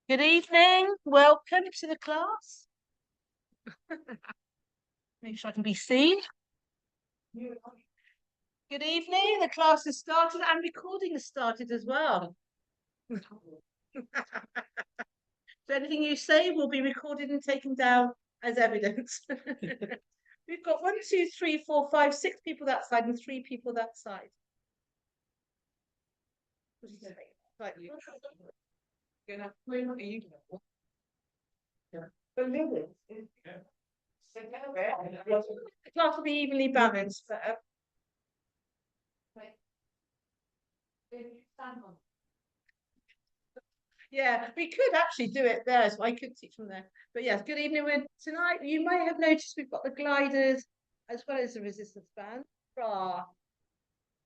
Good evening. Welcome to the class. Make sure I can be seen. Good evening. The class has started and recording has started as well. So anything you say will be recorded and taken down as evidence. We've got 1, 2, 3, 4, 5, 6 people that side and 3 people that side. Right. The class will be evenly balanced. Yeah, we could actually do it there, so I could teach from there. But yes, good evening. Tonight, you might have noticed we've got the gliders as well as the resistance band.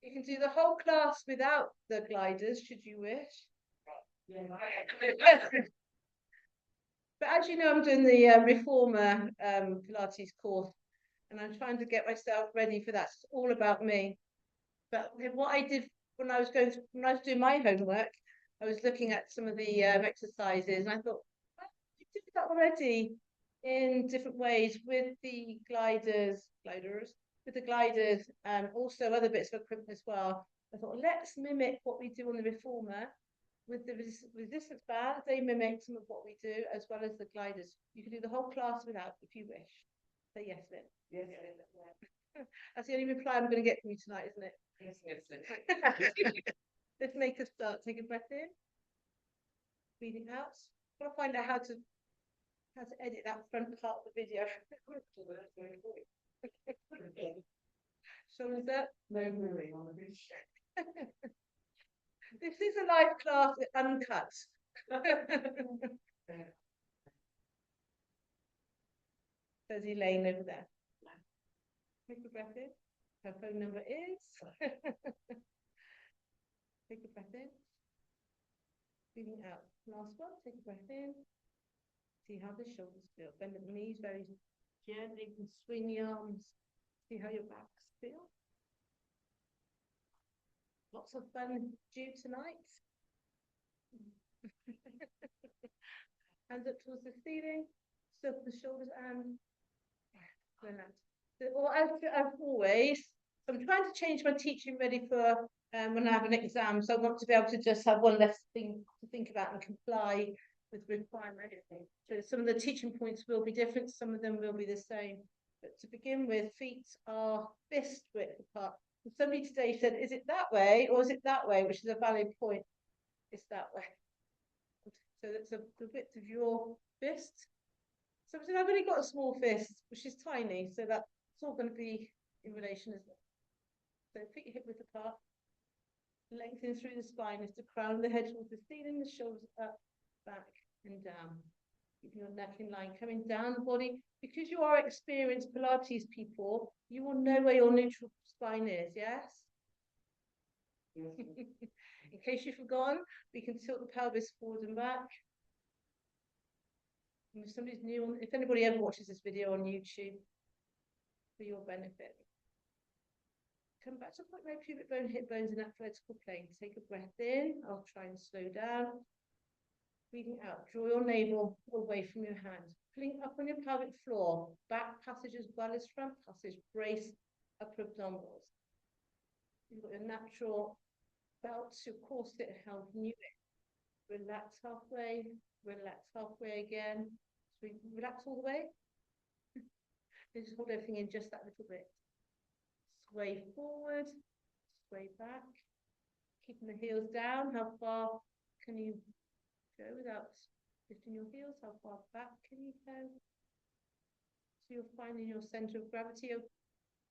You can do the whole class without the gliders, should you wish. But as you know, I'm doing the Reformer Pilates course, and I'm trying to get myself ready for that. It's all about me. But what I did when I was doing my homework, I was looking at some of the exercises, and I thought, well, you did that already in different ways with the gliders, and also other bits of equipment as well. I thought, let's mimic what we do on the Reformer with the resistance band. They mimic some of what we do as well as the gliders. You can do the whole class without if you wish. Say yes, Lynn. Yes. That's the only reply I'm going to get from you tonight, isn't it? Yes. Let's make a start. Take a breath in. Breathing out. I'm going to find out how to edit that front part of the video. Shoulders up. No worry on the beach. This is a live class uncut. There's Elaine over there. Take a breath in. Her phone number is. Take a breath in. Breathing out. Last one. Take a breath in. See how the shoulders feel. Bend the knees very gently. You can swing the arms. See how your backs feel. Lots of fun due tonight. Hands up towards the ceiling. Circle the shoulders and relax. Well, as always, I'm trying to change my teaching ready for when I have an exam. So I want to be able to just have one less thing to think about and comply with requirements. So some of the teaching points will be different. Some of them will be the same. But to begin with, feet are fist width apart. And somebody today said, is it that way or is it that way? Which is a valid point. It's that way. So that's the width of your fist. So I've only got a small fist, which is tiny. So that's all going to be in relation, isn't it? So feet hip width apart. Lengthening through the spine is the crown of the head towards the ceiling, the shoulders up, back and down. Keeping your neck in line, coming down the body. Because you are experienced Pilates people, you will know where your neutral spine is, yes? In case you've forgotten, we can tilt the pelvis forward and back. And if somebody's new, if anybody ever watches this video on YouTube, for your benefit. Come back to point where pubic bone, hip bones in that vertical plane. Take a breath in. I'll try and slow down. Breathing out. Draw your navel away from your hand. Pulling up on your pelvic floor. Back passage as well as front passage. Brace upper abdominals. You've got your natural belt, your corset helping you in. Relax halfway. Relax halfway again. So we relax all the way. Just hold everything in just that little bit. Sway forward, sway back, keeping the heels down. How far can you go without lifting your heels? How far back can you go? So you're finding your center of gravity.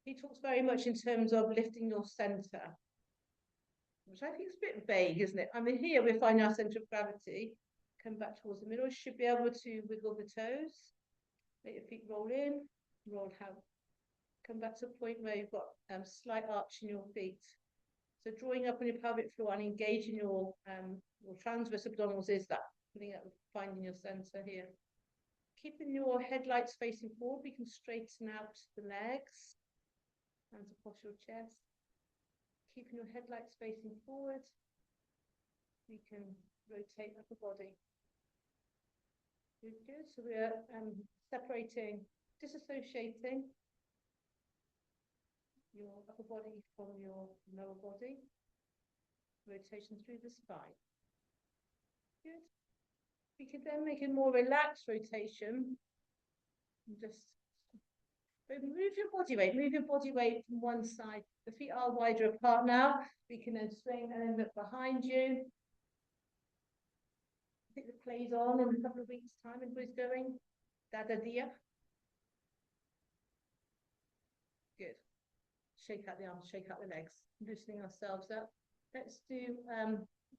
He talks very much in terms of lifting your center, which I think is a bit vague, isn't it? I mean, here we're finding our center of gravity. Come back towards the middle. You should be able to wiggle the toes. Let your feet roll in, roll out. Come back to a point where you've got slight arch in your feet. So drawing up on your pelvic floor and engaging your transverse abdominals is that, putting up, finding your center here. Keeping your headlights facing forward, we can straighten out the legs, hands across your chest. Keeping your headlights facing forward, we can rotate upper body. Good, good. So we're separating, disassociating your upper body from your lower body. Rotation through the spine. Good. We could then make a more relaxed rotation. And just move your body weight from one side. The feet are wider apart now. We can then swing and then look behind you. I think the play's on in a couple of weeks' time. Everybody's going. Dada dia. Good. Shake out the arms, shake out the legs, loosening ourselves up. Let's do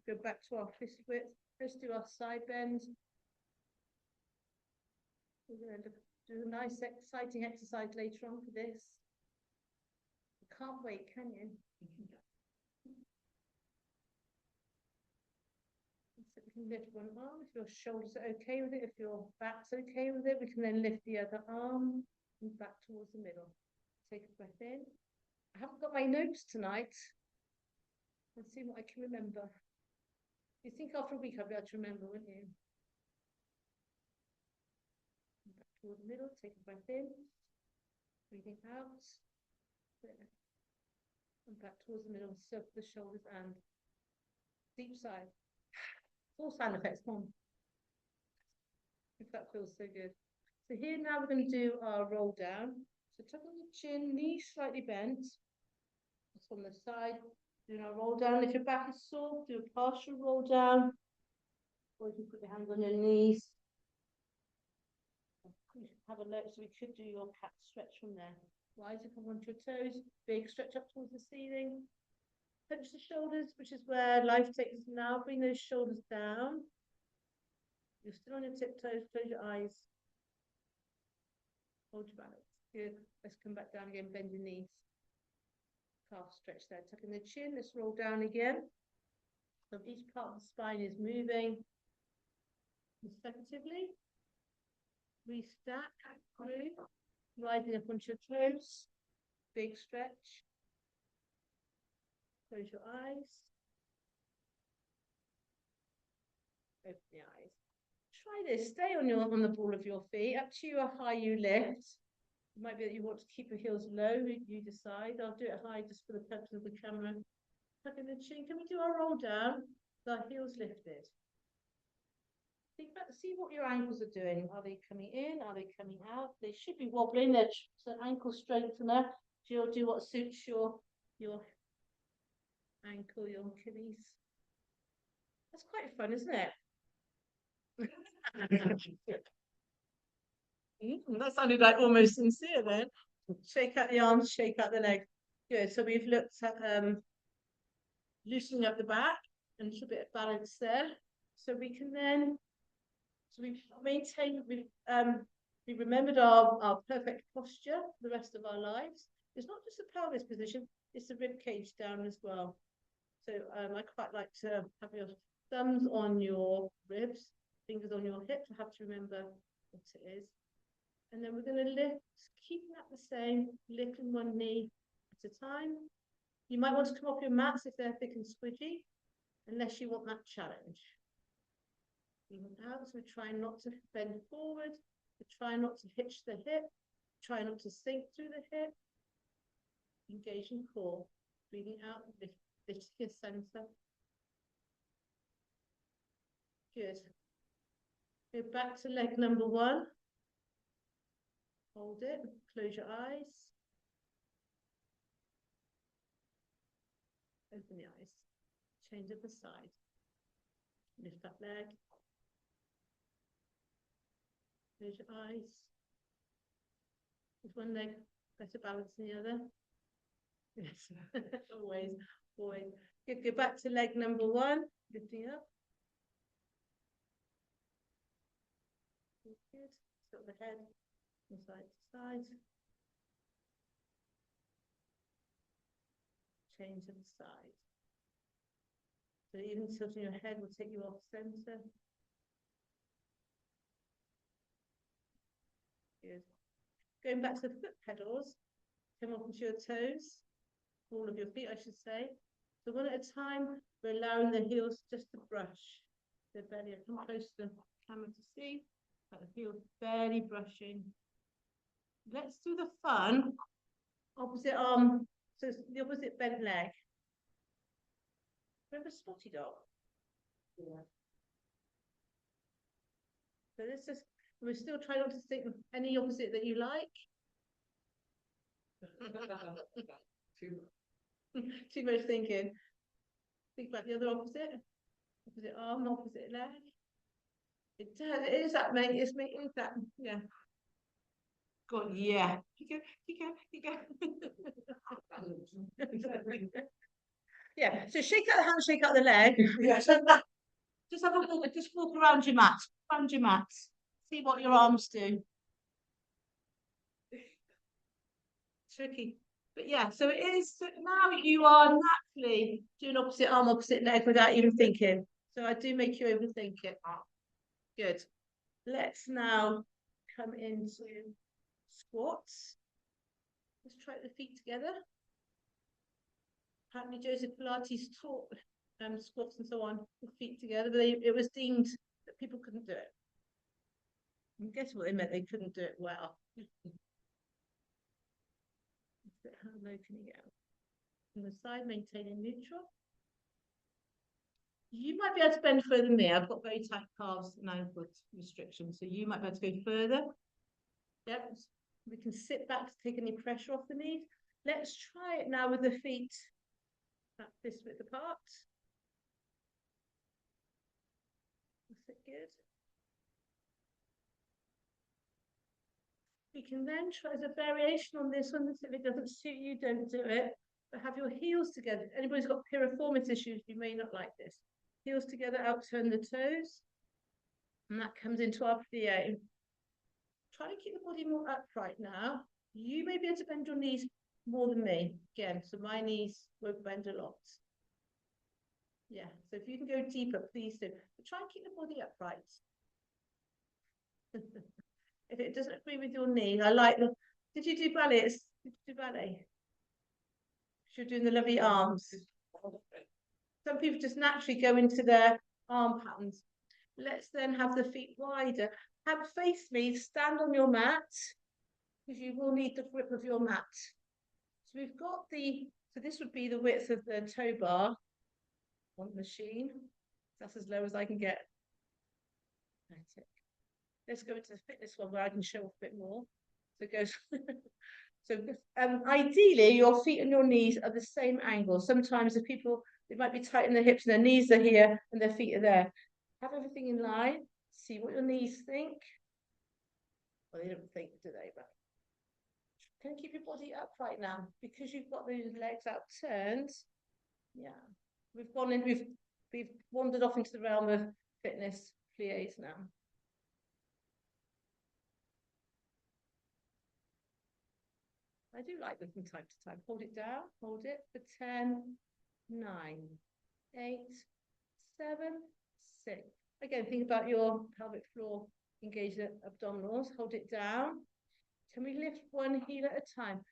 go back to our fist width. Let's do our side bend. We're going to do a nice exciting exercise later on for this. You can't wait, can you? So we can lift one arm if your shoulders are okay with it, if your back's okay with it, we can then lift the other arm and back towards the middle. Take a breath in. I haven't got my notes tonight. Let's see what I can remember. You think after a week I'll be able to remember, wouldn't you? Back toward the middle, take a breath in. Breathing out. There. And back towards the middle, circle the shoulders and deep sigh. Full sound effects, come on. If that feels so good. So here now we're going to do our roll down. So tuck on the chin, knees slightly bent. Just on the side. Doing our roll down. If your back is sore, do a partial roll down. Or you can put your hands on your knees. Have a look, so we could do your cat stretch from there. Rise up onto your toes, big stretch up towards the ceiling. Touch the shoulders, which is where life takes us now. Bring those shoulders down. You're still on your tiptoes, close your eyes. Hold your balance. Good. Let's come back down again, bend your knees. Calf stretch there, tuck in the chin. Let's roll down again. So each part of the spine is moving consecutively. Restack, through, rising up onto your toes. Big stretch. Close your eyes. Open the eyes. Try this. Stay on the ball of your feet. Up to you how high you lift. It might be that you want to keep your heels low. You decide. I'll do it high just for the purpose of the camera. Tuck in the chin. Can we do our roll down? The heels lifted. Think about, see what your ankles are doing. Are they coming in? Are they coming out? They should be wobbling. They're an ankle strengthener. You'll do what suits your ankle, your Achilles. That's quite fun, isn't it? That sounded like almost sincere then. Shake out the arms, shake out the legs. Good. So we've looked at loosening up the back and a little bit of balance there. So we can then, so we've maintained, we remembered our perfect posture for the rest of our lives. It's not just the pelvis position, it's the rib cage down as well. So I quite like to have your thumbs on your ribs, fingers on your hips. I have to remember what it is. And then we're going to lift, keeping that the same, lifting one knee at a time. You might want to come off your mats if they're thick and squidgy, unless you want that challenge. Even out, so we try not to bend forward, we try not to hitch the hip, try not to sink through the hip. Engaging core, breathing out, lift your center. Good. Go back to leg number one. Hold it, close your eyes. Open the eyes. Change up the side. Lift that leg. Close your eyes. Is one leg better balanced than the other? Yes, always, always. Good. Go back to leg number one. Lifting up. Good. Tilt the head from side to side. Change to the side. So even tilting your head will take you off center. Good. Going back to the foot pedals, come up onto your toes, all of your feet, I should say. So one at a time, we're allowing the heels just to brush the belly. Come close to the camera to see. The heel barely brushing. Let's do the fun. Opposite arm, so it's the opposite bent leg. Remember Spotty Dog? Yeah. So this is, we're still trying not to think of any opposite that you like. Too much thinking. Think about the other opposite. Opposite arm, opposite leg. It does. It is that, mate. It's me. It's that. Yeah. God, yeah. You go. Yeah. So shake out the hand, shake out the leg. Just have a walk. Just walk around your mat. Around your mat. See what your arms do. Tricky. But yeah, so it is, so now you are naturally doing opposite arm, opposite leg without even thinking. So I do make you overthink it. Good. Let's now come into squats. Let's try the feet together. Apparently Joseph Pilates taught squats and so on with feet together, but it was deemed that people couldn't do it. And guess what they meant? They couldn't do it well. How low can you go? On the side, maintaining neutral. You might be able to bend further than me. I've got very tight calves and ankle restrictions, so you might be able to go further. Yep. We can sit back to take any pressure off the knees. Let's try it now with the feet at this width apart. Is it good? We can then try as a variation on this one. If it doesn't suit you, don't do it. But have your heels together. Anybody's got piriformis issues, you may not like this. Heels together, out turn the toes. And that comes into our plie. Try to keep the body more upright now. You may be able to bend your knees more than me. Again, so my knees won't bend a lot. Yeah, so if you can go deeper, please do. But try and keep the body upright. If it doesn't agree with your knee, I like the. Did you do ballet? Did you do ballet? You're doing the lovely arms. Some people just naturally go into their arm patterns. Let's then have the feet wider. Have face me, stand on your mat, because you will need the grip of your mat. So we've got so this would be the width of the toe bar on the machine. That's as low as I can get. That's it. Let's go into the fitness one where I can show off a bit more. So it goes. So ideally, your feet and your knees are the same angle. Sometimes if people, they might be tight in their hips and their knees are here and their feet are there. Have everything in line. See what your knees think. Well, they don't think, do they? But can keep your body upright now because you've got those legs out turned. Yeah, we've gone in. We've wandered off into the realm of fitness pliés now. I do like them from time to time. Hold it down, hold it for 10, 9, 8, 7, 6. Again, think about your pelvic floor, engage the abdominals, hold it down. Can we lift one heel at a time?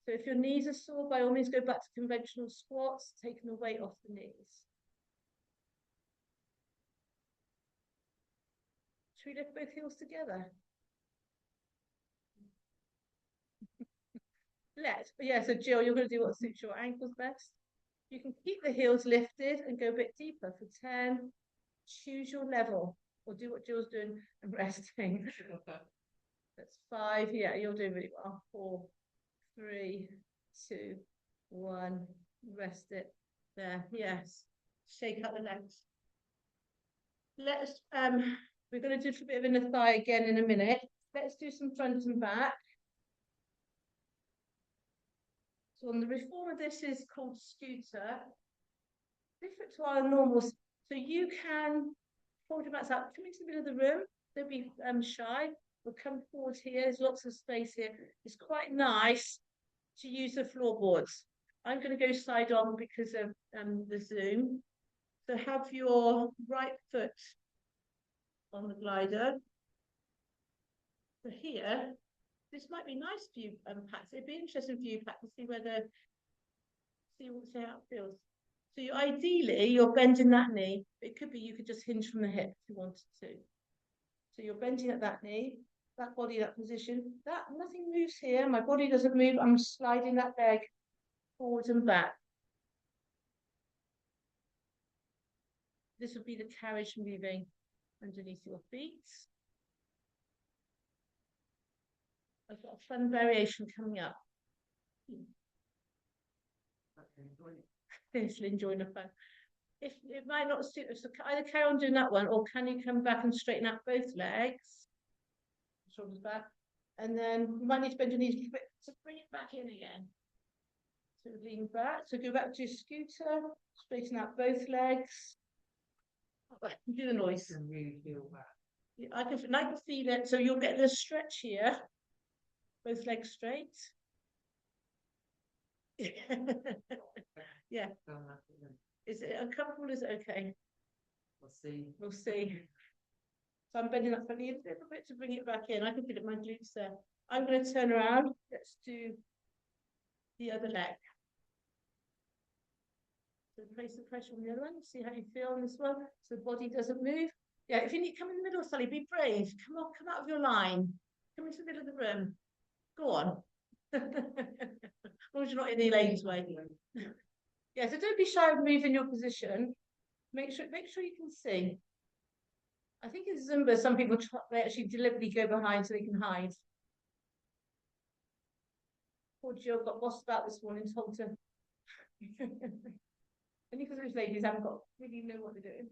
So if your knees are sore, by all means go back to conventional squats, taking the weight off the knees. Should we lift both heels together? Yeah, so Jill, you're going to do what suits your ankles best. You can keep the heels lifted and go a bit deeper for 10. Choose your level or do what Jill's doing and resting. That's 5. Yeah, you're doing really well. 4, 3, 2, 1. Rest it. There. Yes. Shake out the legs. Let's we're going to do a bit of inner thigh again in a minute. Let's do some front and back. So on the reformer, this is called scooter. Different to our normal. So you can fold your mats out, come into the middle of the room. Don't be shy. We'll come forward here. There's lots of space here. It's quite nice to use the floorboards. I'm going to go side on because of the Zoom. So have your right foot on the glider. So here, this might be nice for you, Pat. It'd be interesting for you, Pat, to see how it feels. So you're bending that knee. It could be you could just hinge from the hip if you wanted to. So you're bending at that knee, that body, that position. That nothing moves here. My body doesn't move. I'm sliding that leg forwards and back. This would be the carriage moving underneath your feet. I've got a fun variation coming up. Still enjoying the fun. If it might not suit us, so either carry on doing that one, or can you come back and straighten out both legs, shoulders back, and then you might need to bend your knees a little bit to bring it back in again. So lean back. So go back to your scooter, straighten out both legs. Do the noise. I can really feel that. I can feel it. So you'll get the stretch here. Both legs straight. Yeah. Is it uncomfortable? Is it okay? We'll see. We'll see. So I'm bending that front knee a little bit to bring it back in. I can feel it, my glutes there. I'm going to turn around. Let's do the other leg. So place the pressure on the other one. See how you feel on this one. So the body doesn't move. Yeah, if you need to come in the middle, Sally, be brave. Come on, come out of your line. Come into the middle of the room. Go on. As long as you're not in the lane's way. Yeah, so don't be shy of moving your position. Make sure you can see. I think in Zumba, some people they actually deliberately go behind so they can hide. Poor Jill got bossed about this morning, told to. Only because those ladies haven't got really know what they're doing.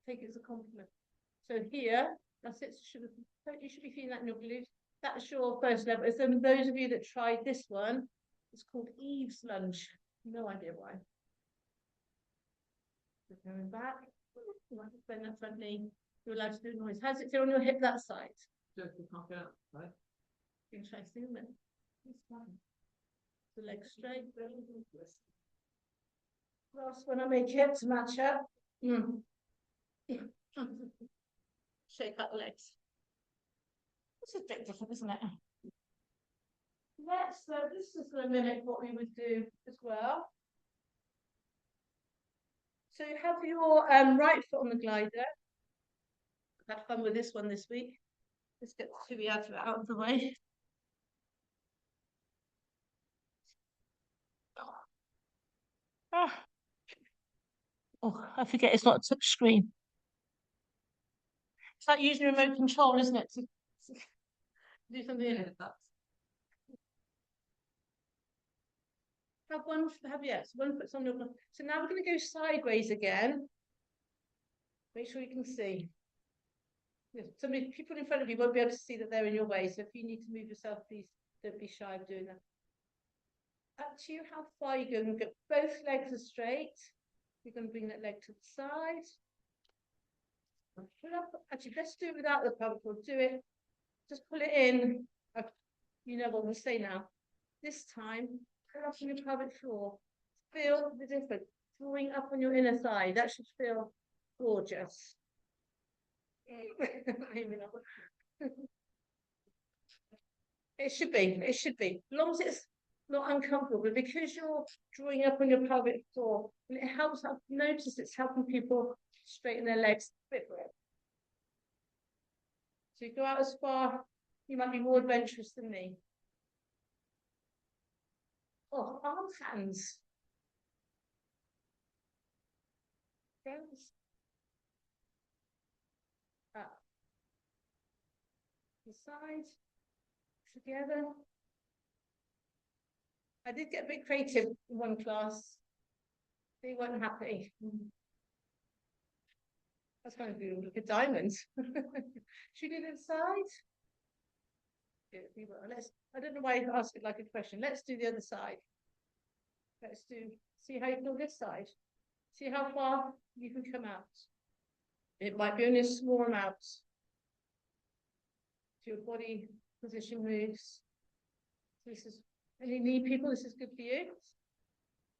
Take it as a compliment. So here, that's it. You should be feeling that in your glutes. That's your first level. So those of you that tried this one, it's called Eve's lunge. No idea why. So going back. You want to bend that front knee. You're allowed to do noise. How's it feel on your hip that side? Just knock out, right? Interesting, isn't it? It's fine. The legs straight. Last one I make it to match up. Shake out the legs. This is a bit different, isn't it? This is going to mimic what we would do as well. So you have your right foot on the glider. I've had fun with this one this week. Let's get the two out of the way. Oh, I forget it's not a touch screen. It's like using remote control, isn't it? To do something in it. One foot's on your. So now we're going to go sideways again. Make sure you can see. People in front of you won't be able to see that they're in your way. So if you need to move yourself, please don't be shy of doing that. Up to you how far you're going to go. Both legs are straight. You're going to bring that leg to the side. Actually, let's do it without the pelvic floor. Do it. Just pull it in. You know what we'll say now. This time, pull up on your pelvic floor. Feel the difference. Drawing up on your inner thigh. That should feel gorgeous. It should be. It should be. As long as it's not uncomfortable, but because you're drawing up on your pelvic floor, and it helps. I've noticed it's helping people straighten their legs a bit more. So you go out as far, you might be more adventurous than me. Oh, arm hands. Hands. Up. The side. Together. I did get a bit creative in one class. They weren't happy. That's going to be like a diamond. Should we do the side? I don't know why I asked it like a question. Let's do the other side. See how you feel this side. See how far you can come out. It might be only a small amount. So your body position moves. This is any knee people, this is good for you.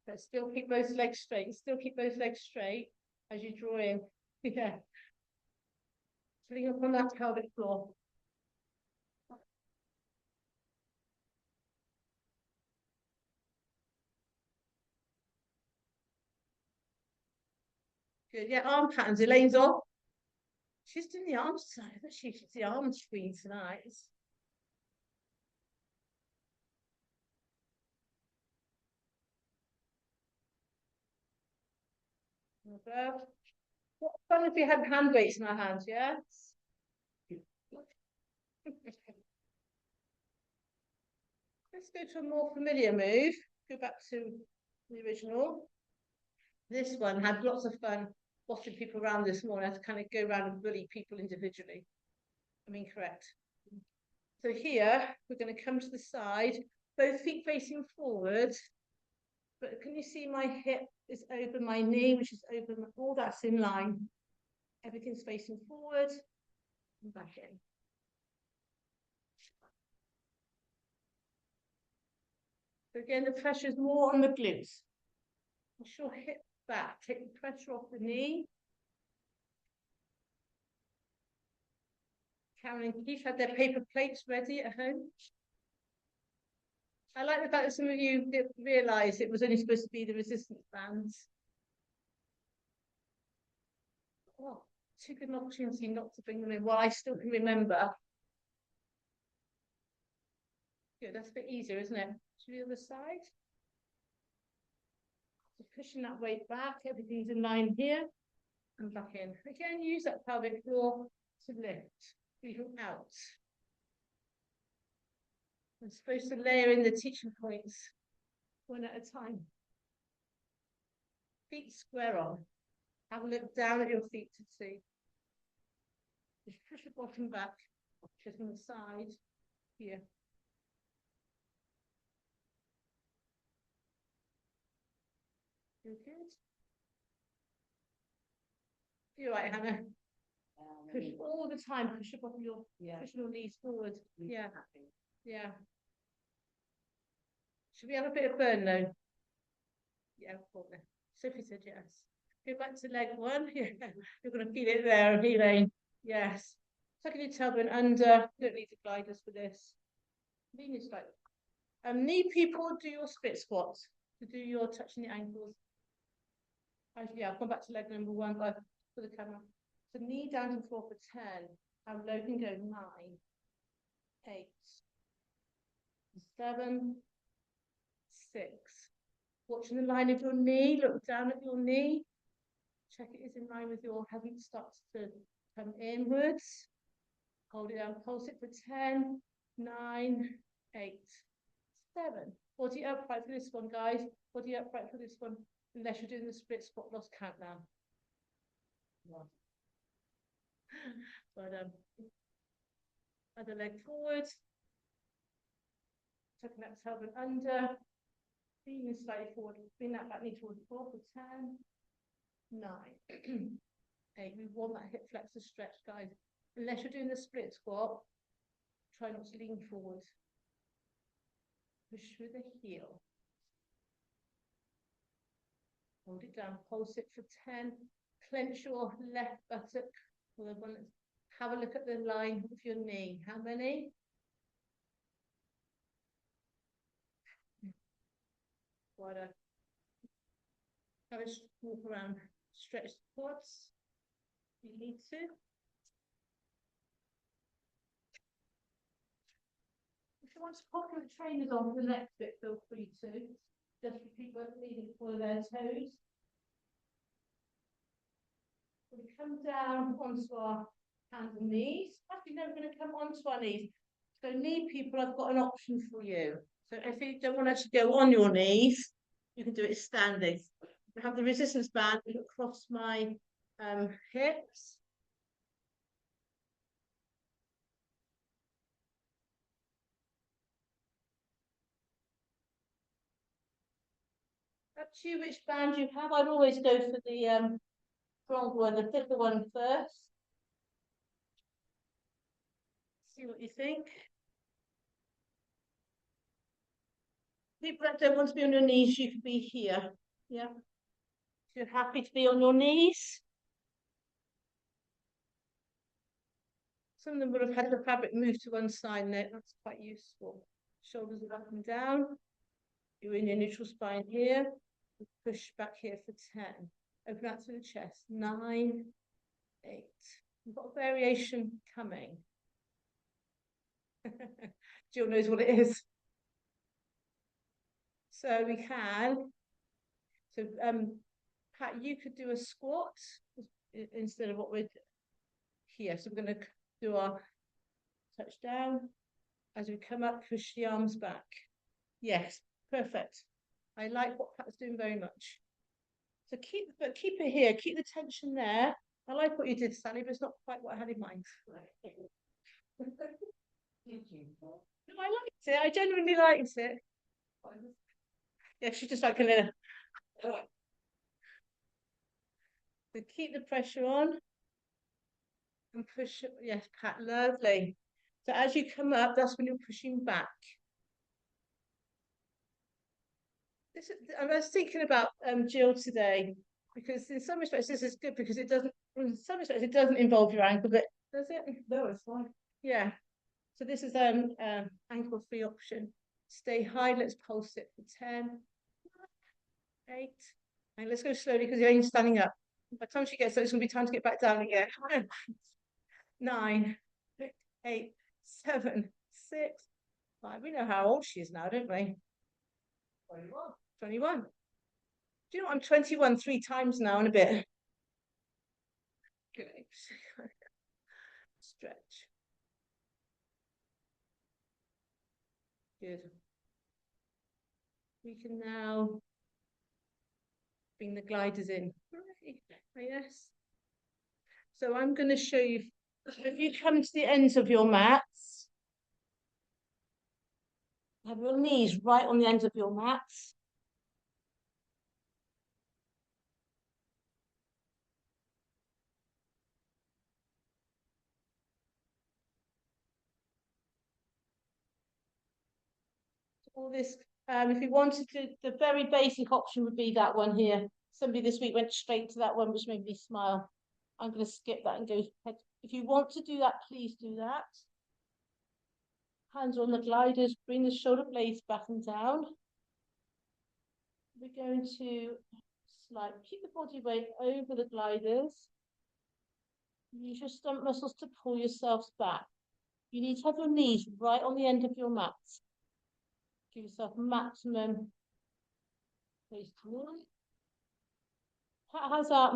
But still keep those legs straight. Still keep those legs straight as you draw in. Yeah. Sitting up on that pelvic floor. Good. Yeah, arm patterns. Elaine's off. She's doing the arms tonight, isn't she? She's the arms queen tonight. What fun if we had hand weights in our hands, yes? Let's go to a more familiar move. Go back to the original. This one had lots of fun watching people around this morning. I had to kind of go around and bully people individually. I'm incorrect. So here, we're going to come to the side, both feet facing forward. But can you see my hip is over my knee, which is over, all that's in line. Everything's facing forward and back in. So again, the pressure is more on the glutes. Push your hip back, take the pressure off the knee. Karen and Keith had their paper plates ready at home. I like the fact that some of you didn't realise it was only supposed to be the resistance bands. Oh, took an opportunity not to bring them in while I still can remember. Good, that's a bit easier, isn't it? To the other side. So pushing that weight back, everything's in line here and back in. Again, use that pelvic floor to lift, even out. I'm supposed to layer in the teaching points one at a time. Feet square on. Have a look down at your feet to see. Just push your bottom back, just on the side here. Good. You're right, Hannah. Push all the time. Push your bottom, push your knees forward. Yeah. Yeah. Should we have a bit of burn though? Yeah, probably. Sophie said yes. Go back to leg one. Yeah. You're going to feel it there, Elaine. Yes. Tucking your tailbone under. You don't need the gliders for this. Lean is like knee people, do your split squats. To do your touching the ankles. Yeah, I'll come back to leg number one for the camera. So knee down to the floor for 10. How low can go? 9, 8, 7, 6. Watching the line of your knee, look down at your knee. Check it is in line with your, hasn't started to come inwards. Hold it down, pulse it for 10, 9, 8, 7. Body upright for this one, guys. Body upright for this one. Unless you're doing the split squat, lost count now. But other leg forward. Tucking that tailbone under. Leaning slightly forward. Bring that back knee towards the floor for 10, 9, 8. We want that hip flexor stretch, guys. Unless you're doing the split squat, try not to lean forward. Push through the heel. Hold it down, pulse it for 10. Clench your left buttock. Have a look at the line of your knee. How many? Wider. Have a walk around. Stretch the quads. You need to. If you want to pop your trainers on for the next bit, feel free to. Just for people needing to follow their toes. We come down onto our hands and knees. Actually, no, we're going to come onto our knees. So knee people, I've got an option for you. So if you don't want to actually go on your knees, you can do it standing. I have the resistance band across my hips. Up to you which band you have. I'd always go for the strong one, the thicker one first. See what you think. People that don't want to be on your knees, you can be here. Yeah. If you're happy to be on your knees. Some of them would have had the fabric move to one side there. That's quite useful. Shoulders are up and down. You're in your neutral spine here. Push back here for 10. Open out to the chest. 9, 8, We've got a variation coming. Jill knows what it is. So we can. So Pat, you could do a squat instead of what we're here. So we're going to do our touch down. As we come up, push the arms back. Yes, perfect. I like what Pat's doing very much. So keep it here. Keep the tension there. I like what you did, Sally, but it's not quite what I had in mind. Did you? No, I liked it. I genuinely liked it. Yeah, she's just like a little. So keep the pressure on and push it. Yes, Pat, lovely. So as you come up, that's when you're pushing back. I was thinking about Jill today because in some respects this is good because it doesn't. In some respects it doesn't involve your ankle, but does it? No, it's fine. Yeah. So this is ankle free option. Stay high. Let's pulse it for 10, 8, and let's go slowly because you're only standing up. By the time she gets there, it's going to be time to get back down again. 9, 8, 7, 6, 5. We know how old she is now, don't we? 21. 21. Do you know what? I'm 21 3 times now and a bit. Good. Stretch. Good. We can now bring the gliders in. Yes. So I'm going to show you, if you come to the ends of your mats, have your knees right on the ends of your mats. All this, if you wanted to, the very basic option would be that one here. Somebody this week went straight to that one, which made me smile. I'm going to skip that and go ahead. If you want to do that, please do that. Hands on the gliders, bring the shoulder blades back and down. We're going to keep the body weight over the gliders. Use your stomach muscles to pull yourselves back. You need to have your knees right on the end of your mats. Give yourself maximum space to move. How's that?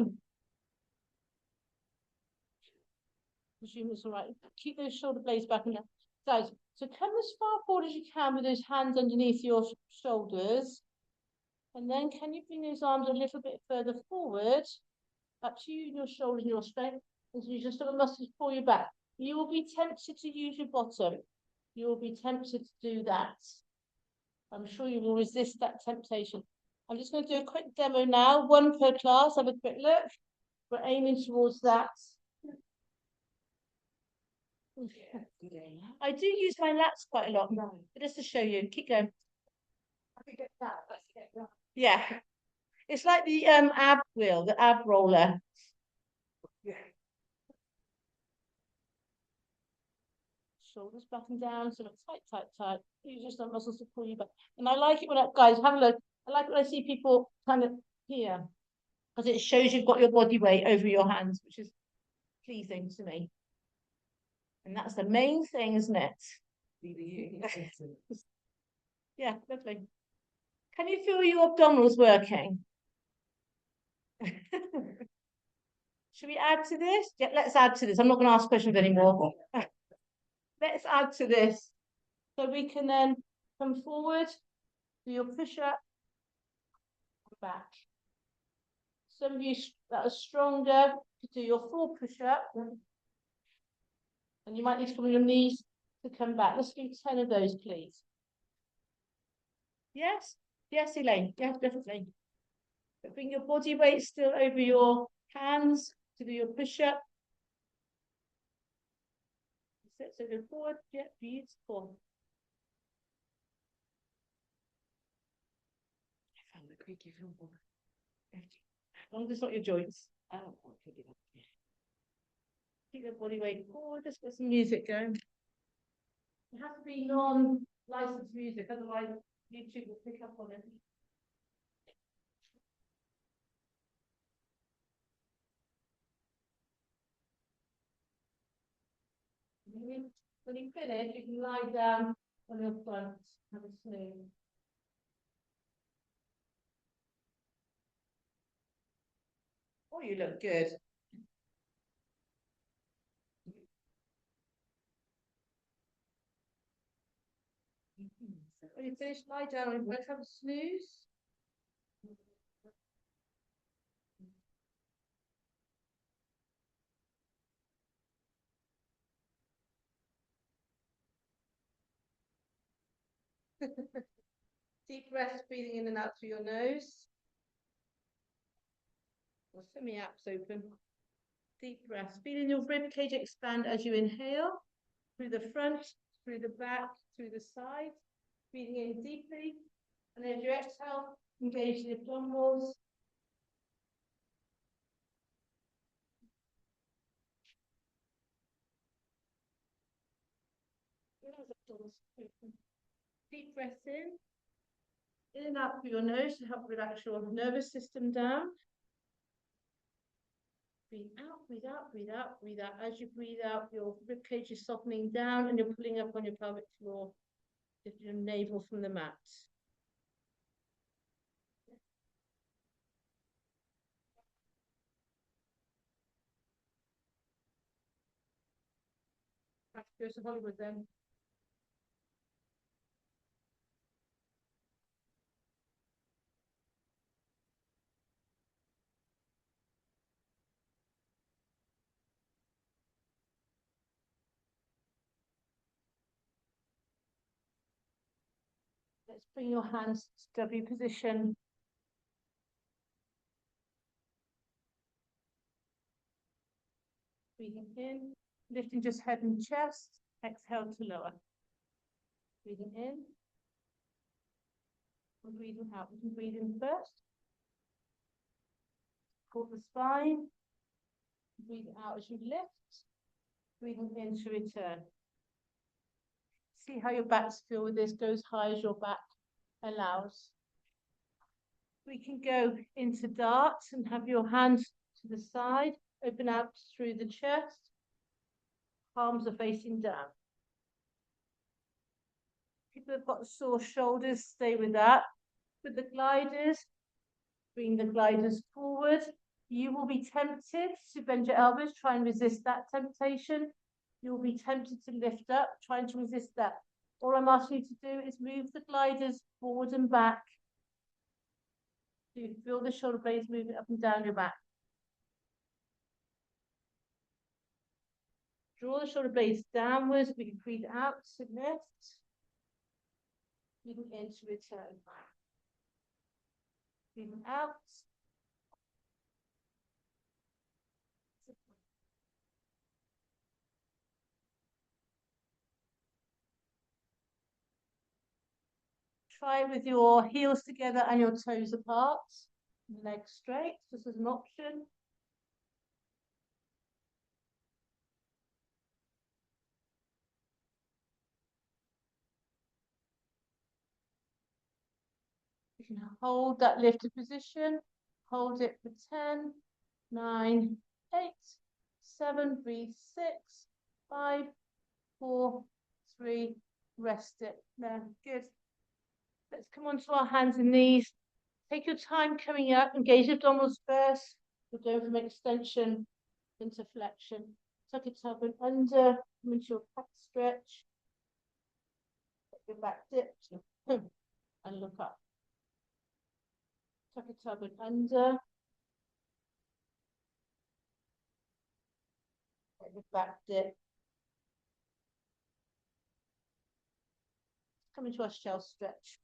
Presume it's all right. Keep those shoulder blades back and down. Guys, so come as far forward as you can with those hands underneath your shoulders. And then can you bring those arms a little bit further forward, up to you, your shoulders and your strength. And so you just sort of muscles pull you back. You will be tempted to use your bottom. You will be tempted to do that. I'm sure you will resist that temptation. I'm just going to do a quick demo now, one per class. Have a quick look. We're aiming towards that. I do use my lats quite a lot, but just to show you. Keep going. Yeah, it's like the ab wheel, the ab roller. Yeah. Shoulders back and down, sort of tight. Use your stomach muscles to pull you back. And I like it when guys have a look. I like when I see people kind of here, because it shows you've got your body weight over your hands, which is pleasing to me. And that's the main thing, isn't it? Yeah, lovely. Can you feel your abdominals working? Should we add to this? Yeah, let's add to this. I'm not going to ask questions anymore. Let's add to this. So we can then come forward, do your push-up, back. Some of you that are stronger to do your full push-up. And you might need to come on your knees to come back. Let's do 10 of those, please. Yes? Yes, Elaine. Yes, definitely. But bring your body weight still over your hands to do your push-up. So go forward. Yeah, beautiful. I found the creaky film. As long as it's not your joints. I don't want to get up. Keep the body weight forward. Let's get some music going. It has to be non-licensed music, otherwise YouTube will pick up on it. When you finish, you can lie down on your front, have a snooze. Oh, you look good. When you finish, lie down on your front, have a snooze. Deep breaths, breathing in and out through your nose. Or semi-apps open. Deep breaths. Feeling your rib cage expand as you inhale. Through the front, through the back, through the side. Breathing in deeply. And then as you exhale, engage the abdominals. Deep breath in and out through your nose to help relax your nervous system down. Breathe out, breathe out, breathe out, breathe out. As you breathe out, your ribcage is softening down and you're pulling up on your pelvic floor, lifting your navel from the mat. Goes to Hollywood then. Let's bring your hands to W position. Breathing in, lifting just head and chest. Exhale to lower. Breathing in. And breathing out. We can breathe in first. Support the spine. Breathe out as you lift. Breathing in to return. See how your backs feel with this. Go as high as your back allows. We can go into darts and have your hands to the side. Open out through the chest. Palms are facing down. People have got sore shoulders, stay with that. With the gliders, bring the gliders forward. You will be tempted to bend your elbows, try and resist that temptation. You'll be tempted to lift up, trying to resist that. All I'm asking you to do is move the gliders forward and back. So you feel the shoulder blades moving up and down your back. Draw the shoulder blades downwards. We can breathe out to lift. Breathing in to return. Breathing out. Try with your heels together and your toes apart. Legs straight, just as an option. You can hold that lifted position. Hold it for 10, 9, 8, 7, breathe 6, 5, 4, 3, rest it. There, good. Let's come onto our hands and knees. Take your time coming up, engage the abdominals first. We're going from extension into flexion. Tuck it up and under, come into your back stretch. Get your back dipped and look up. Tuck it up and under. Get your back dip. Come into our shell stretch.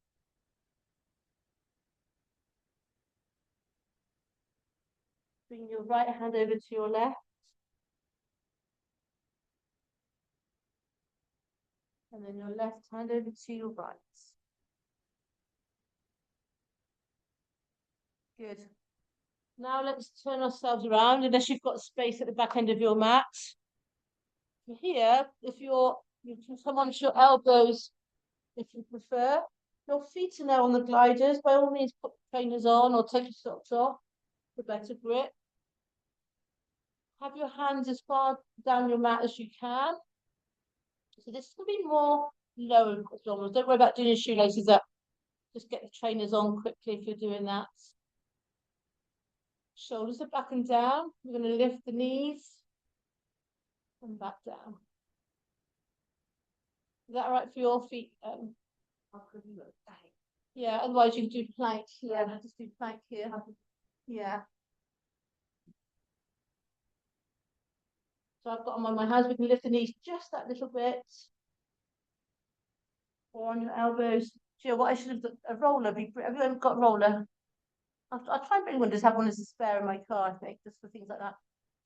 Bring your right hand over to your left. And then your left hand over to your right. Good. Now let's turn ourselves around, unless you've got space at the back end of your mat. Here, if you can come onto your elbows, if you prefer. Your feet are now on the gliders. By all means, put the trainers on or take your socks off for better grip. Have your hands as far down your mat as you can. So this is going to be more lower abdominals. Don't worry about doing your shoelaces up. Just get the trainers on quickly if you're doing that. Shoulders are back and down. We're going to lift the knees and back down. Is that all right for your feet? Yeah, otherwise you can do plank here. Just do plank here. Yeah. So I've got them on my hands. We can lift the knees just that little bit. Or on your elbows. Do you know what I should have done? A roller. Have you ever got a roller? I'll try and bring one. Just have one as a spare in my car, I think, just for things like that.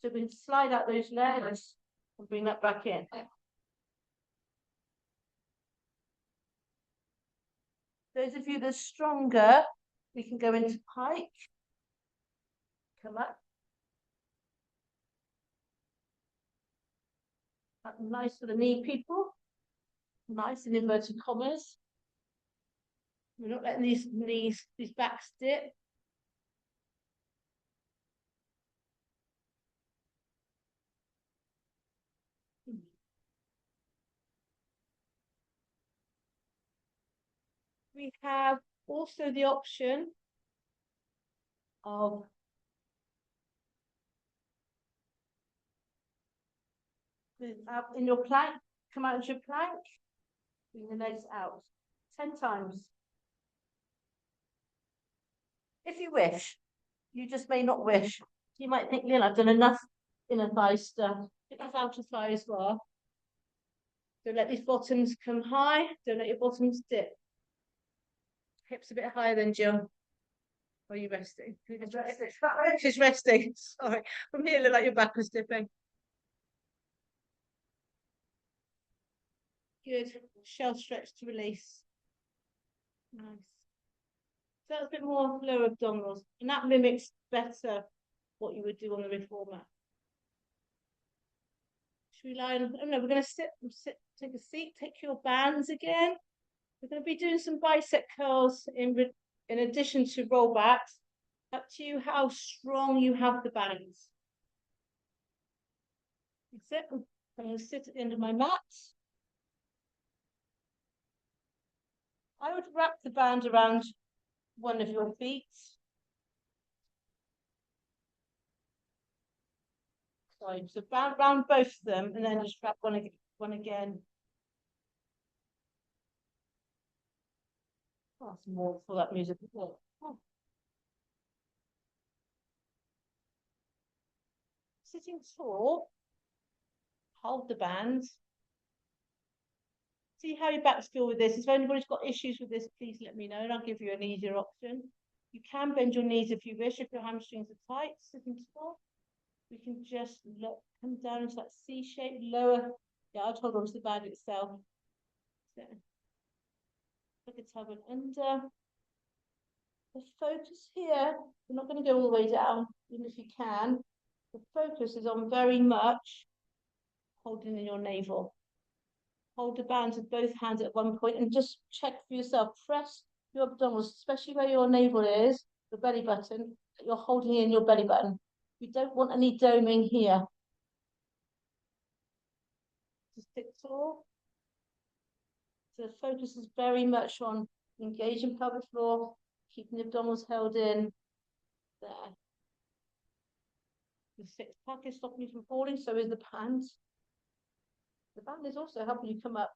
So we can slide out those legs and bring that back in. Those of you that are stronger, we can go into pike. Come up. That's nice for the knee people. Nice in inverted commas. We're not letting these backs dip. We have also the option of in your plank, come out of your plank, bring the legs out 10 times. If you wish, you just may not wish. You might think, Lynn, I've done enough inner thigh stuff. Enough outer thigh as well. Don't let these bottoms come high. Don't let your bottoms dip. Hips a bit higher than Jill. Are you resting? She's resting. Sorry. From here, look like your back was dipping. Good. Shell stretch to release. Nice. So that's a bit more lower abdominals. And that mimics better what you would do on the reformer. Should we lie on? Oh no, we're going to sit, take a seat, take your bands again. We're going to be doing some bicep curls in addition to rollbacks. Up to you how strong you have the bands. That's it. I'm going to sit at the end of my mat. I would wrap the band around one of your feet. Sorry, so round both of them and then just wrap one again. Oh, that's more for that music. Oh. Sitting tall, hold the band. See how your backs feel with this. If anybody's got issues with this, please let me know and I'll give you an easier option. You can bend your knees if you wish, if your hamstrings are tight, sitting tall. We can just come down into that C shape, lower. Yeah, I'll hold on to the band itself. So, look at tub and under. The focus here, we're not going to go all the way down, even if you can. The focus is on very much holding in your navel. Hold the bands with both hands at one point and just check for yourself. Press your abdominals, especially where your navel is, the belly button, that you're holding in your belly button. You don't want any doming here. Just sit tall. So the focus is very much on engaging pelvic floor, keeping the abdominals held in. There. The six pack is stopping you from falling, so is the band. The band is also helping you come up.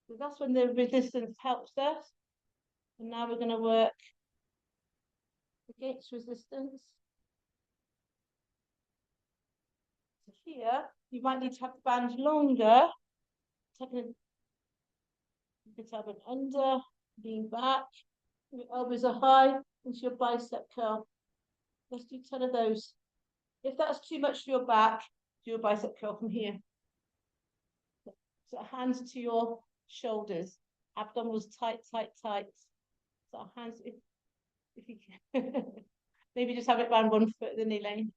So that's when the resistance helps us. And now we're going to work against resistance. So here, you might need to have the band longer. Taking it up and under, lean back. Your elbows are high into your bicep curl. Let's do 10 of those. If that's too much for your back, do a bicep curl from here. So hands to your shoulders, abdominals tight, tight, tight. So hands, if you can, maybe just have it around one foot at the knee lane.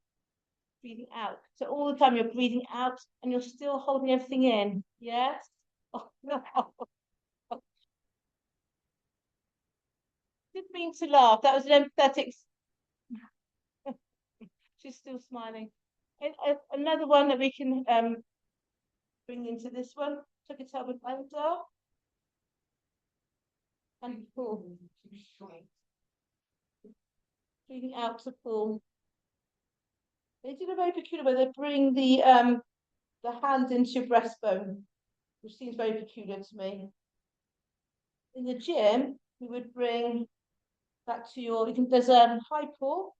Breathing out. So all the time you're breathing out and you're still holding everything in. Yes? Oh, no. Didn't mean to laugh. That was an empathetic. She's still smiling. And, another one that we can Bring into this one. Tuck your tailbone under. And pull. Breathing out to pull. They do a very peculiar way. They bring the hand into your breastbone, which seems very peculiar to me. In the gym, we would bring that to your. There's a high pull,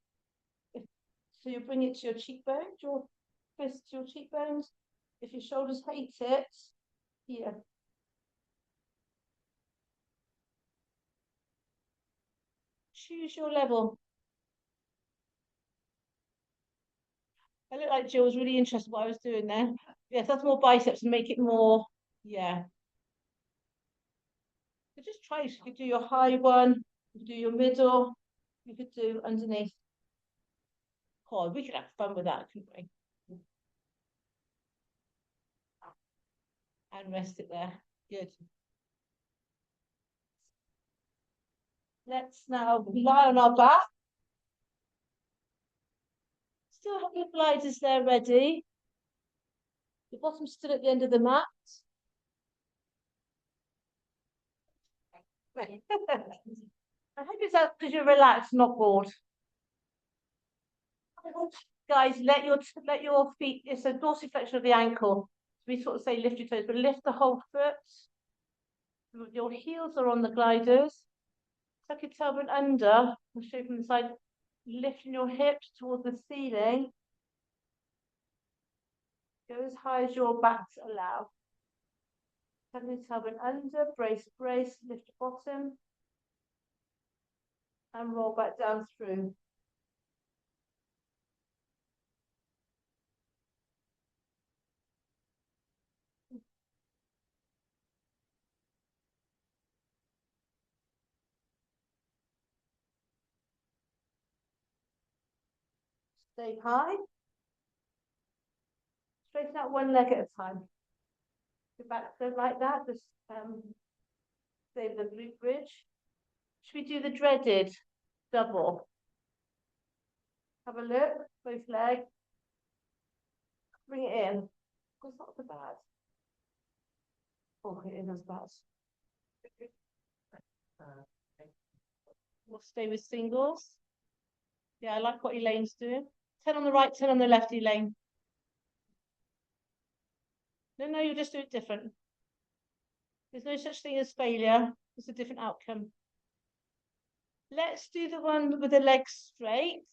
so you bring it to your cheekbones, your fist to your cheekbones. If your shoulders hate it, here. Choose your level. I look like Jill was really interested in what I was doing there. Yes, that's more biceps and make it more, yeah. So just try, you could do your high one, you could do your middle, you could do underneath. Oh, we could have fun with that, couldn't we? And rest it there. Good. Let's now lie on our back. Still have your gliders there ready. The bottom's still at the end of the mat. I hope it's that because you're relaxed, not bored. Guys, let your feet. It's a dorsiflexion of the ankle. We sort of say lift your toes, but lift the whole foot. Your heels are on the gliders. Tuck your tailbone under. I'll show you from the side. Lifting your hips towards the ceiling. Go as high as your backs allow. Tuck your tailbone under. Brace, brace. Lift your bottom. And roll back down through. Stay high. Straighten out one leg at a time. Go back, go like that. Just save the glute bridge. Should we do the dreaded double? Have a look, both legs. Bring it in. It's not so bad. Oh, it is as bad. We'll stay with singles. Yeah, I like what Elaine's doing. 10 on the right, 10 on the left, Elaine. No, you just do it different. There's no such thing as failure. It's a different outcome. Let's do the one with the legs straight.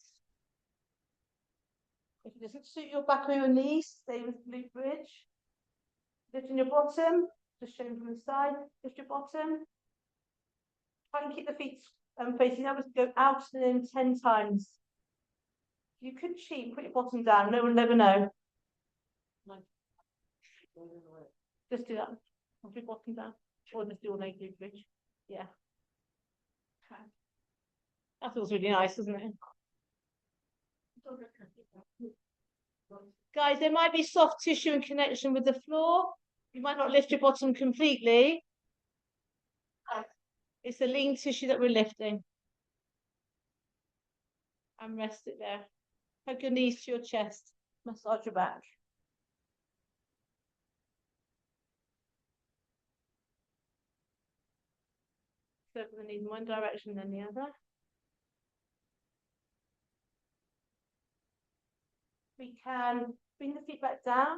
If it doesn't suit your back or your knees, stay with glute bridge. Lifting your bottom, just showing from the side. Lift your bottom. Try and keep the feet facing outwards. Go out and in 10 times. You could cheat, put your bottom down. No one will ever know. Just do that. Put your bottom down. Or just do your leg glute bridge. Yeah. Okay. That feels really nice, doesn't it? Guys, there might be soft tissue in connection with the floor. You might not lift your bottom completely. It's the lean tissue that we're lifting. And rest it there. Hug your knees to your chest. Massage your back. Circle the knees in one direction, then the other. We can bring the feet back down.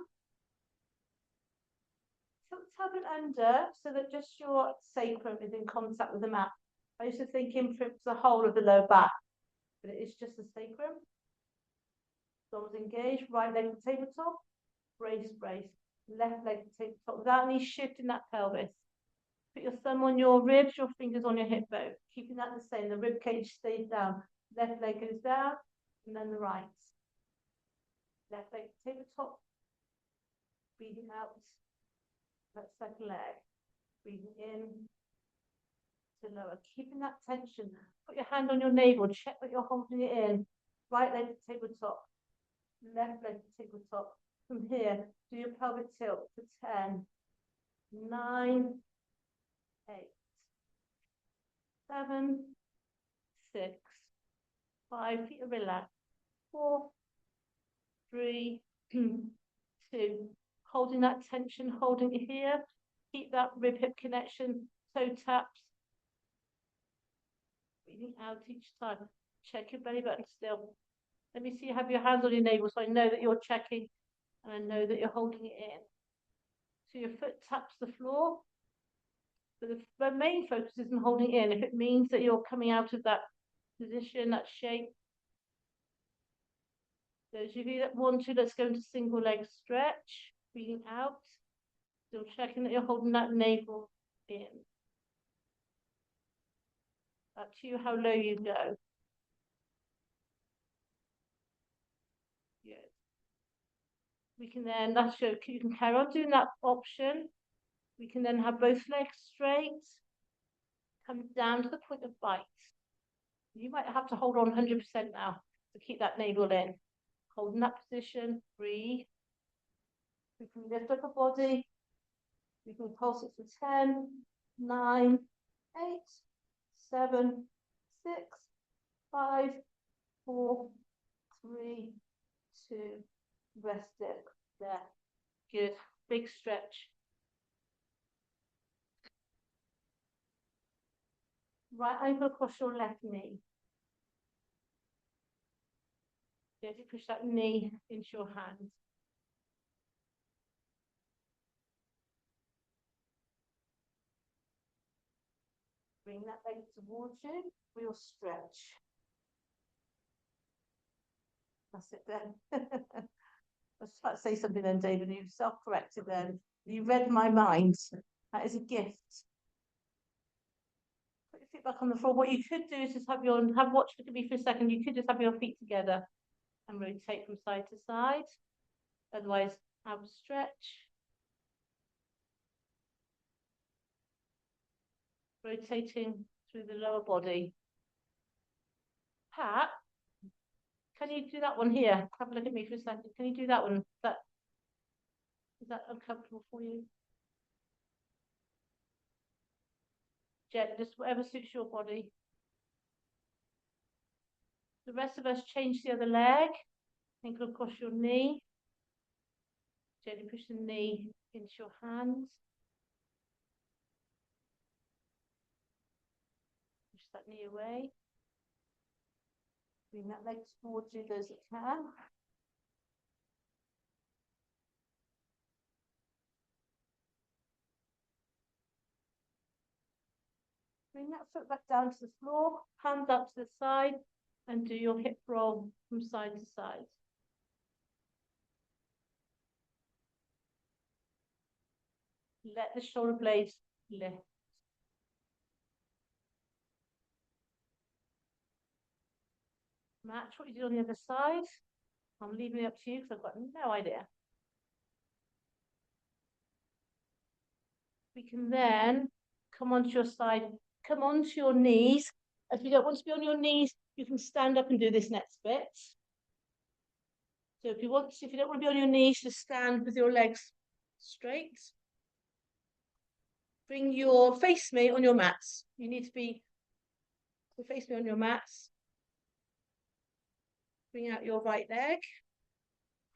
Tilt the tailbone under so that just your sacrum is in contact with the mat. I used to think imprint the whole of the lower back, but it is just the sacrum. Thumbs engaged, right leg to tabletop, brace, brace, left leg to tabletop without any shift in that pelvis. Put your thumb on your ribs, your fingers on your hip bone, keeping that the same. The rib cage stays down. Left leg goes down, and then the right. Left leg to tabletop, breathing out. That second leg, breathing in to lower, keeping that tension. Put your hand on your navel, check that you're holding it in. Right leg to tabletop, left leg to tabletop. From here, do your pelvic tilt for 10, 9, 8, 7, 6, 5, feet are relaxed. 4, 3, 2, holding that tension, holding it here. Keep that rib hip connection, toe taps. Breathing out each time. Check your belly button still. Let me see you have your hands on your navel so I know that you're checking and I know that you're holding it in. So your foot taps the floor. But the main focus isn't holding in. If it means that you're coming out of that position, that shape. Those of you that want to, let's go into single leg stretch. Breathing out. Still checking that you're holding that navel in. Up to you how low you go. Good. We can then, that's your, you can carry on doing that option. We can then have both legs straight. Come down to the point of bite. You might have to hold on 100% now to keep that navel in. Holding that position, breathe. We can lift up a body. We can pulse it for 10, 9, 8, 7, 6, 5, 4, 3, 2, rest it. There. Good. Big stretch. Right ankle across your left knee. Gently push that knee into your hand. Bring that leg towards you for your stretch. That's it then. I was about to say something then, David. You self-corrected then. You read my mind. That is a gift. Put your feet back on the floor. What you could do is just have watch look at me for a second. You could just have your feet together and rotate from side to side. Otherwise, have a stretch. Rotating through the lower body. Pat, can you do that one here? Have a look at me for a second. Can you do that one? Is that uncomfortable for you? Jet, just whatever suits your body. The rest of us change the other leg. Ankle across your knee. Gently push the knee into your hands. Push that knee away. Bring that leg towards you as it can. Bring that foot back down to the floor, hands up to the side, and do your hip roll from side to side. Let the shoulder blades lift. Match what you did on the other side. I'm leaving it up to you because I've got no idea. We can then come onto your side, come onto your knees. If you don't want to be on your knees, you can stand up and do this next bit. So if you don't want to be on your knees, just stand with your legs straight. Bring your face me on your mats. You need to be face me on your mats. Bring out your right leg.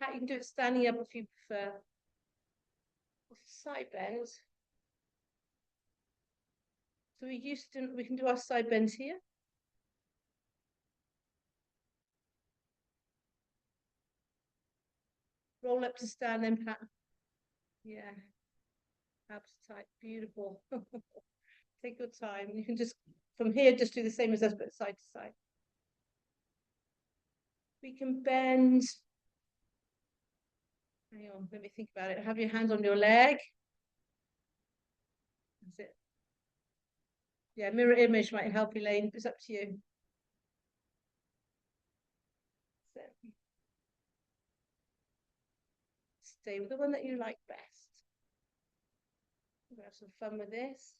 You can do it standing up if you prefer. Side bends. So we can do our side bends here. Roll up to stand, then pat. Yeah. Abs tight. Beautiful. Take your time. You can just, from here, just do the same as us, but side to side. We can bend. Hang on, let me think about it. Have your hands on your leg. That's it. Yeah, mirror image might help, Elaine. It's up to you. Stay with the one that you like best. We'll have some fun with this.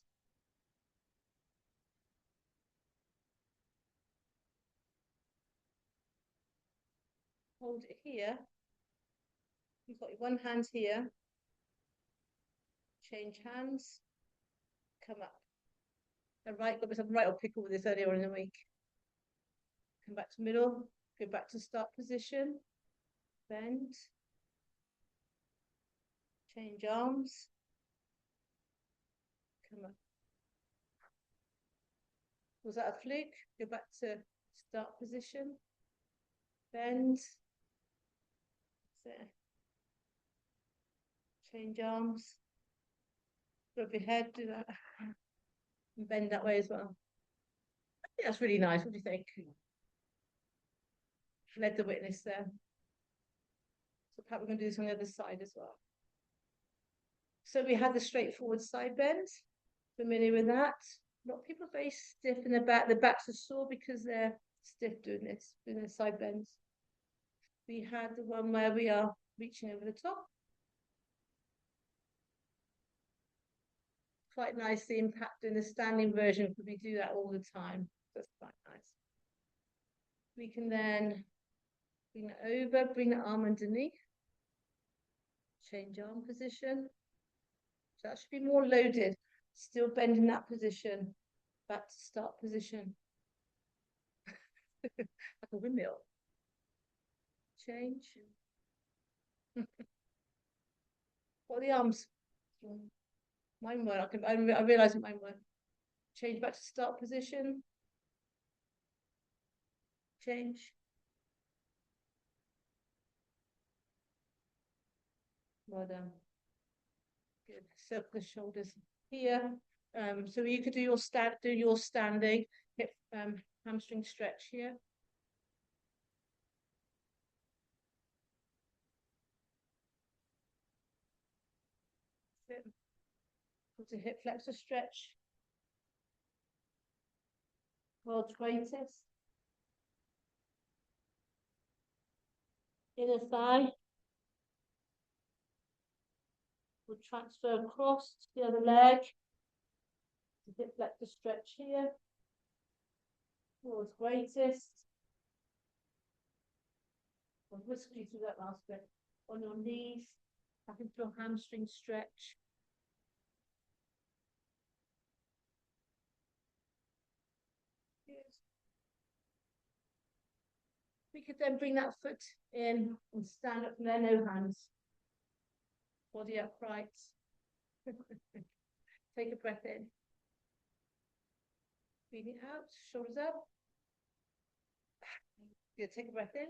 Hold it here. You've got your one hand here. Change hands. Come up. Got myself right old pickle with this earlier on in the week. Come back to middle. Go back to start position. Bend. Change arms. Come on. Was that a fluke? Go back to start position. Bend. There. Change arms. Rub your head, do that. And bend that way as well. I think that's really nice. What do you think? Led the witness there. So perhaps we're going to do this on the other side as well. So we had the straightforward side bend. Familiar with that? A lot of people are very stiff in the back. The backs are sore because they're stiff doing this, doing the side bends. We had the one where we are reaching over the top. Quite nice the impact in the standing version because we do that all the time. That's quite nice. We can then bring it over, bring the arm underneath. Change arm position. So that should be more loaded. Still bending that position. Back to start position. Like a windmill. Change. What are the arms? Mine weren't. I realised mine weren't. Change back to start position. Change. Well done. Good. Circle the shoulders here. So you could do your standing hip hamstring stretch here. Put a hip flexor stretch. World's greatest. Inner thigh. We'll transfer across to the other leg. Hip flexor stretch here. World's greatest. I'll whisk you through that last bit. On your knees, back into your hamstring stretch. Good. We could then bring that foot in and stand up from there, no hands. Body upright. Take a breath in. Breathing out, shoulders up. Good, take a breath in.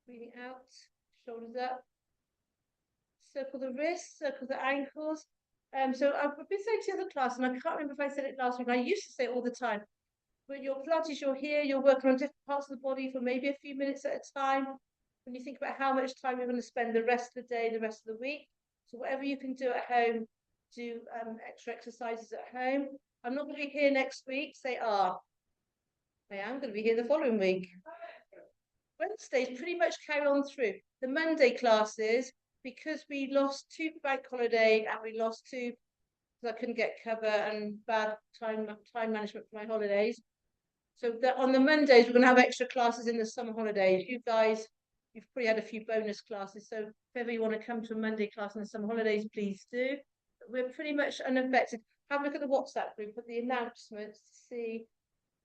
Breathing out, shoulders up. Circle the wrists, circle the ankles. So I've been saying to the other class, and I can't remember if I said it last week. I used to say it all the time. But your Pilates, you're here, you're working on different parts of the body for maybe a few minutes at a time. When you think about how much time you're going to spend the rest of the day, the rest of the week. So whatever you can do at home, do extra exercises at home. I'm not going to be here next week. Say, I am going to be here the following week. Wednesdays pretty much carry on through. The Monday classes, because we lost 2 bank holiday and we lost 2 because I couldn't get cover and bad time management for my holidays. So that on the Mondays, we're going to have extra classes in the summer holidays. You guys, you've probably had a few bonus classes. So if ever you want to come to a Monday class in the summer holidays, please do. We're pretty much unaffected. Have a look at the WhatsApp group at the announcements to see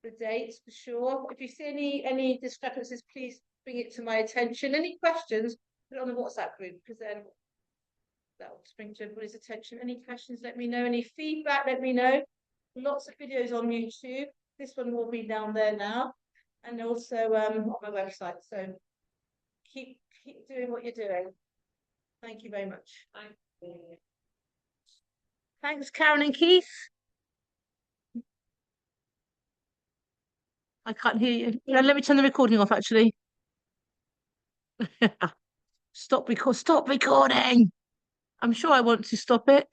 the dates for sure. If you see any discrepancies, please bring it to my attention. Any questions, put it on the WhatsApp group because then that will bring to everybody's attention. Any questions, let me know. Any feedback, let me know. Lots of videos on YouTube. This one will be down there now, and also on my website. So keep doing what you're doing. Thank you very much. Thanks, Karen and Keith. I can't hear you. Let me turn the recording off, actually. Stop recording. I'm sure I want to stop it.